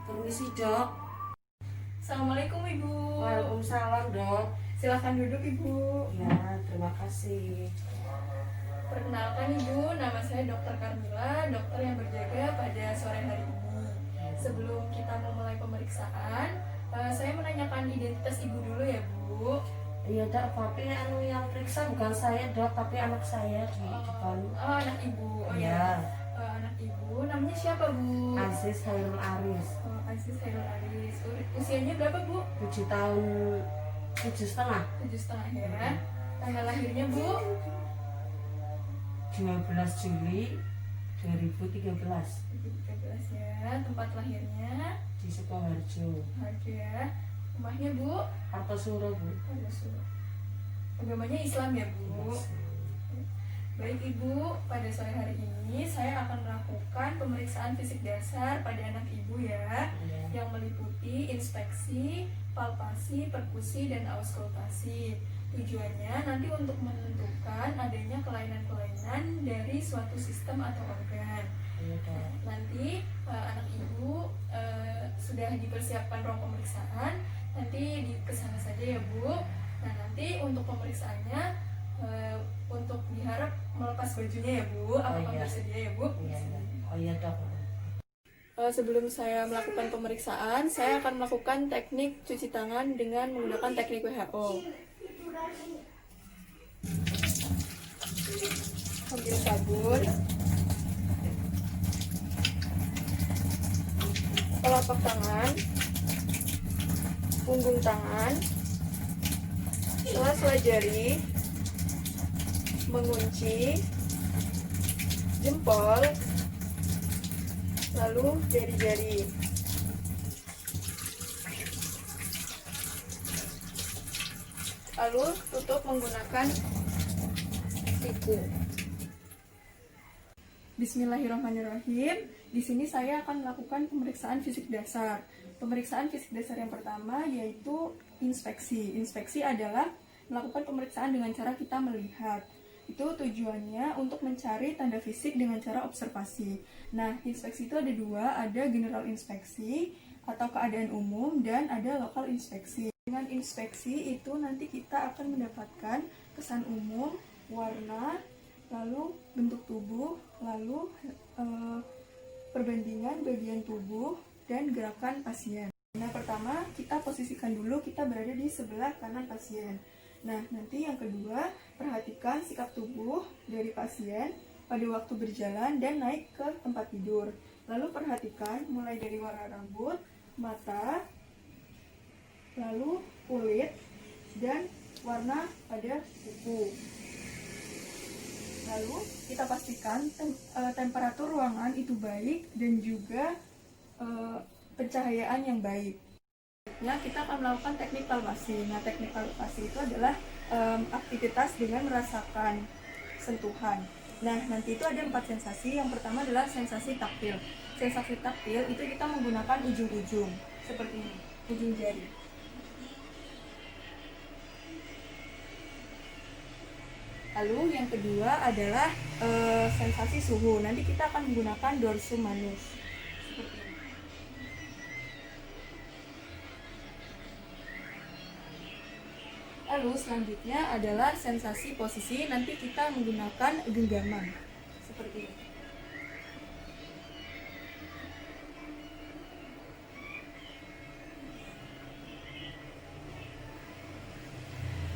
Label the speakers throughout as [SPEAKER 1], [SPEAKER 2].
[SPEAKER 1] Permisi dok.
[SPEAKER 2] Assalamualaikum Ibu.
[SPEAKER 1] Waalaikumsalam dok.
[SPEAKER 2] Silahkan duduk Ibu.
[SPEAKER 1] Ya, terima kasih.
[SPEAKER 2] Perkenalkan Ibu, nama saya Dr. Carmila, dokter yang berjaga pada sore hari ini. Sebelum kita memulai pemeriksaan, saya menanyakan identitas Ibu dulu ya Bu.
[SPEAKER 1] Iya dok, tapi yang periksa bukan saya dok, tapi anak saya di depan.
[SPEAKER 2] Oh, anak Ibu. Oh
[SPEAKER 1] Ya,
[SPEAKER 2] anak Ibu. Namanya siapa Bu?
[SPEAKER 1] Aziz Hairul Aris.
[SPEAKER 2] Oh, Aziz Hairul Aris. Usianya berapa Bu?
[SPEAKER 1] 7 tahun, 7,5.
[SPEAKER 2] 7,5 ya. Tanggal lahirnya Bu?
[SPEAKER 1] 12 Juli 2013
[SPEAKER 2] 2013 ya. Tempat lahirnya
[SPEAKER 1] di Sukoharjo.
[SPEAKER 2] Harjo ya. Rumahnya Bu?
[SPEAKER 1] Kartosuro bu.
[SPEAKER 2] Agamanya Islam ya Bu. Baik Ibu, pada sore hari ini saya akan melakukan pemeriksaan fisik dasar pada anak Ibu ya, yang meliputi inspeksi, palpasi, perkusi, dan auskultasi. Tujuannya nanti untuk menentukan adanya kelainan-kelainan dari suatu sistem atau organ. Nanti anak Ibu sudah dipersiapkan ruang pemeriksaan, nanti kesana saja ya Bu. Nah nanti untuk pemeriksaannya untuk diharap melepas bajunya ya Bu. Apakah bersedia ya Bu?
[SPEAKER 1] Oh iya dok.
[SPEAKER 2] Sebelum saya melakukan pemeriksaan, saya akan melakukan teknik cuci tangan dengan menggunakan teknik WHO. Ambil sabun, telapak tangan, punggung tangan, sela-sela jari, mengunci, jempol, lalu jari-jari. Lalu tutup menggunakan siku. Bismillahirrahmanirrahim. Di sini saya akan melakukan pemeriksaan fisik dasar. Pemeriksaan fisik dasar yang pertama yaitu inspeksi. Inspeksi adalah melakukan pemeriksaan dengan cara kita melihat. Itu tujuannya untuk mencari tanda fisik dengan cara observasi. Nah, inspeksi itu ada dua, ada general inspeksi atau keadaan umum dan ada lokal inspeksi. Dengan inspeksi itu nanti kita akan mendapatkan kesan umum, warna, lalu bentuk tubuh, lalu perbandingan bagian tubuh dan gerakan pasien. Nah, pertama kita posisikan dulu kita berada di sebelah kanan pasien. Nah, nanti yang kedua, perhatikan sikap tubuh dari pasien pada waktu berjalan dan naik ke tempat tidur. Lalu perhatikan mulai dari warna rambut, mata, lalu kulit, dan warna pada kuku. Lalu kita pastikan temperatur ruangan itu baik dan juga pencahayaan yang baik. Nah, kita akan melakukan teknik palpasi. Nah, teknik palpasi itu adalah aktivitas dengan merasakan sentuhan. Nah, nanti itu ada 4 sensasi. Yang pertama adalah sensasi taktil. Sensasi taktil itu kita menggunakan ujung-ujung seperti ini, ujung jari. Lalu yang kedua adalah sensasi suhu. Nanti kita akan menggunakan dorsum manus seperti ini. Lalu selanjutnya adalah sensasi posisi. Nanti kita menggunakan genggaman seperti ini.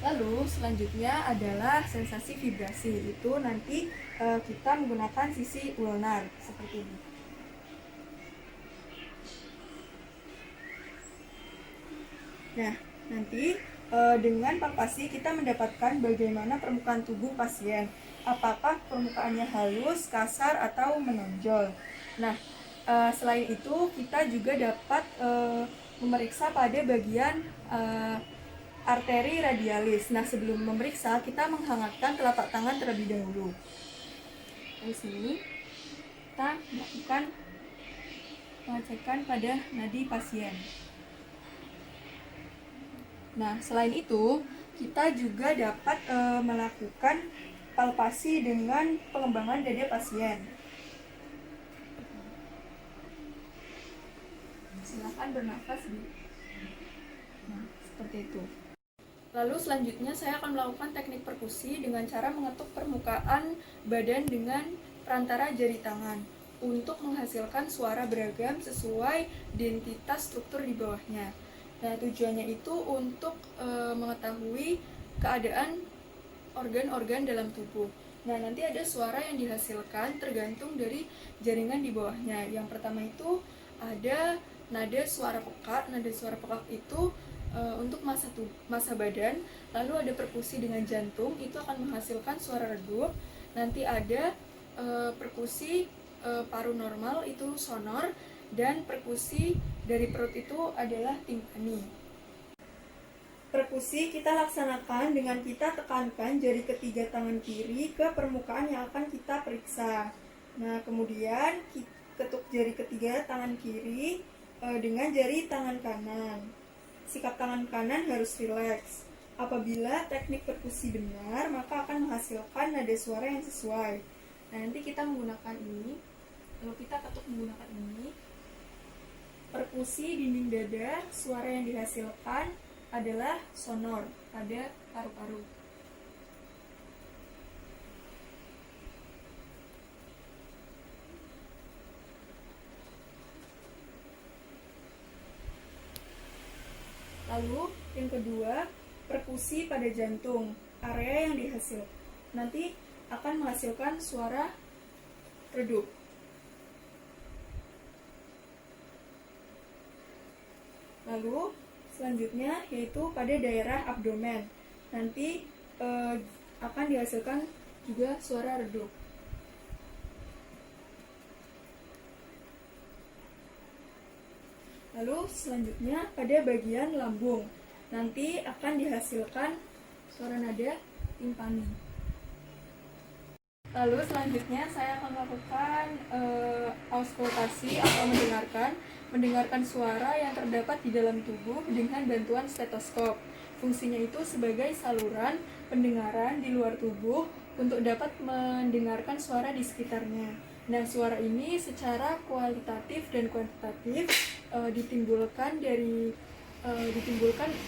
[SPEAKER 2] Lalu selanjutnya adalah sensasi vibrasi. Itu nanti kita menggunakan sisi ulnar seperti ini. Nah, nanti dengan palpasi kita mendapatkan bagaimana permukaan tubuh pasien. Apakah permukaannya halus, kasar, atau menonjol. Nah, selain itu kita juga dapat memeriksa pada bagian arteri radialis. Nah, sebelum memeriksa kita menghangatkan telapak tangan terlebih dahulu. Di sini kita melakukan pengecekan pada nadi pasien. Nah, selain itu kita juga dapat melakukan palpasi dengan pengembangan dada pasien. Silakan bernafas di. Nah, seperti itu. Lalu selanjutnya saya akan melakukan teknik perkusi dengan cara mengetuk permukaan badan dengan perantara jari tangan untuk menghasilkan suara beragam sesuai identitas struktur di bawahnya. Nah, tujuannya itu untuk mengetahui keadaan organ-organ dalam tubuh. Nah, nanti ada suara yang dihasilkan tergantung dari jaringan di bawahnya. Yang pertama itu ada nada suara pekak. Nada suara pekak itu untuk massa badan. Lalu ada perkusi dengan jantung, itu akan menghasilkan suara redup. Nanti ada perkusi paru normal, itu sonor. Dan perkusi dari perut itu adalah timpani. Perkusi kita laksanakan dengan kita tekankan jari ketiga tangan kiri ke permukaan yang akan kita periksa. Nah, kemudian ketuk jari ketiga tangan kiri dengan jari tangan kanan. Sikap tangan kanan harus rileks. Apabila teknik perkusi benar, maka akan menghasilkan nada suara yang sesuai. Nah, nanti kita menggunakan ini. Lalu kita ketuk menggunakan ini. Perkusi dinding dada, suara yang dihasilkan adalah sonor pada paru-paru. Lalu yang kedua, perkusi pada jantung, area yang dihasilkan nanti akan menghasilkan suara redup. Lalu selanjutnya yaitu pada daerah abdomen, nanti akan dihasilkan juga suara redup. Lalu selanjutnya pada bagian lambung, nanti akan dihasilkan suara nada timpani. Lalu selanjutnya saya akan melakukan auskultasi atau mendengarkan suara yang terdapat di dalam tubuh dengan bantuan stetoskop. Fungsinya itu sebagai saluran pendengaran di luar tubuh untuk dapat mendengarkan suara di sekitarnya. Nah, suara ini secara kualitatif dan kuantitatif ditimbulkan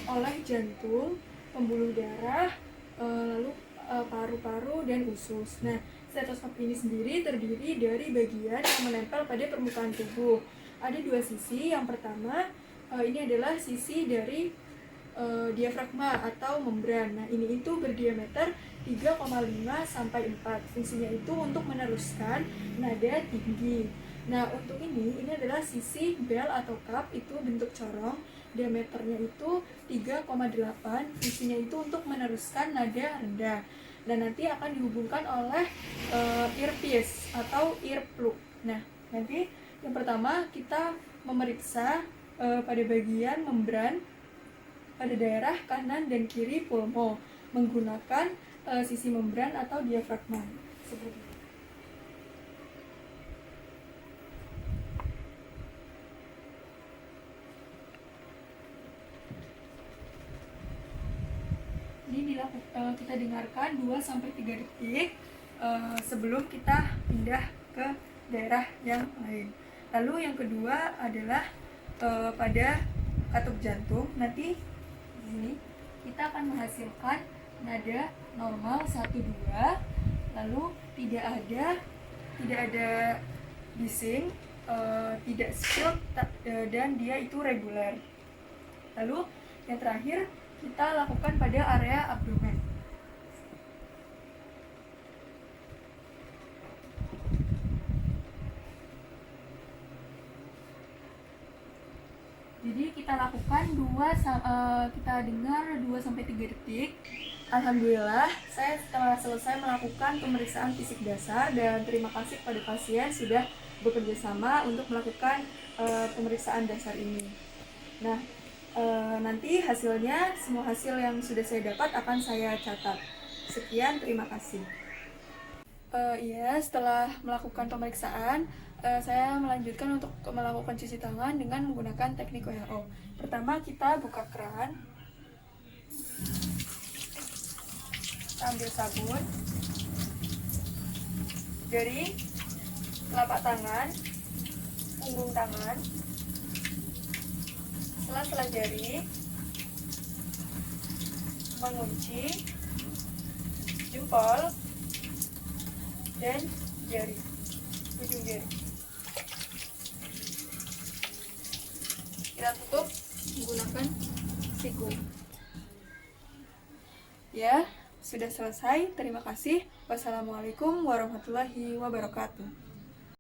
[SPEAKER 2] oleh jantung, pembuluh darah, lalu paru-paru dan usus. Nah, stetoskop ini sendiri terdiri dari bagian yang menempel pada permukaan tubuh. Ada dua sisi. Yang pertama ini adalah sisi dari diafragma atau membran. Nah, ini itu berdiameter 3,5 sampai 4. Fungsinya itu untuk meneruskan nada tinggi. Nah, untuk ini adalah sisi bell atau cup, itu bentuk corong, diameternya itu 3,8. Fungsinya itu untuk meneruskan nada rendah. Dan nanti akan dihubungkan oleh earpiece atau earplug. Nah, nanti yang pertama kita memeriksa pada bagian membran pada daerah kanan dan kiri pulmo menggunakan sisi membran atau diafragma. Seperti itu. Ini kita dengarkan 2-3 detik sebelum kita pindah ke daerah yang lain. Lalu yang kedua adalah pada katup jantung. Nanti di sini kita akan menghasilkan nada normal 1-2, lalu tidak ada bising, tidak spill, dan dia itu reguler. Lalu yang terakhir kita lakukan pada area abdomen. Jadi kita lakukan kita dengar 2-3 detik. Alhamdulillah, saya setelah selesai melakukan pemeriksaan fisik dasar, dan terima kasih kepada pasien sudah bekerja sama untuk melakukan pemeriksaan dasar ini. Nah, nanti hasilnya, semua hasil yang sudah saya dapat akan saya catat. Sekian, terima kasih. Setelah melakukan pemeriksaan, saya melanjutkan untuk melakukan cuci tangan dengan menggunakan teknik WHO. Pertama, kita buka keran, kita ambil sabun dari telapak tangan, punggung tangan, sela-sela jari, mengunci jempol dan jari, ujung jari. Kita tutup menggunakan siku. Ya, sudah selesai. Terima kasih. Wassalamualaikum warahmatullahi wabarakatuh.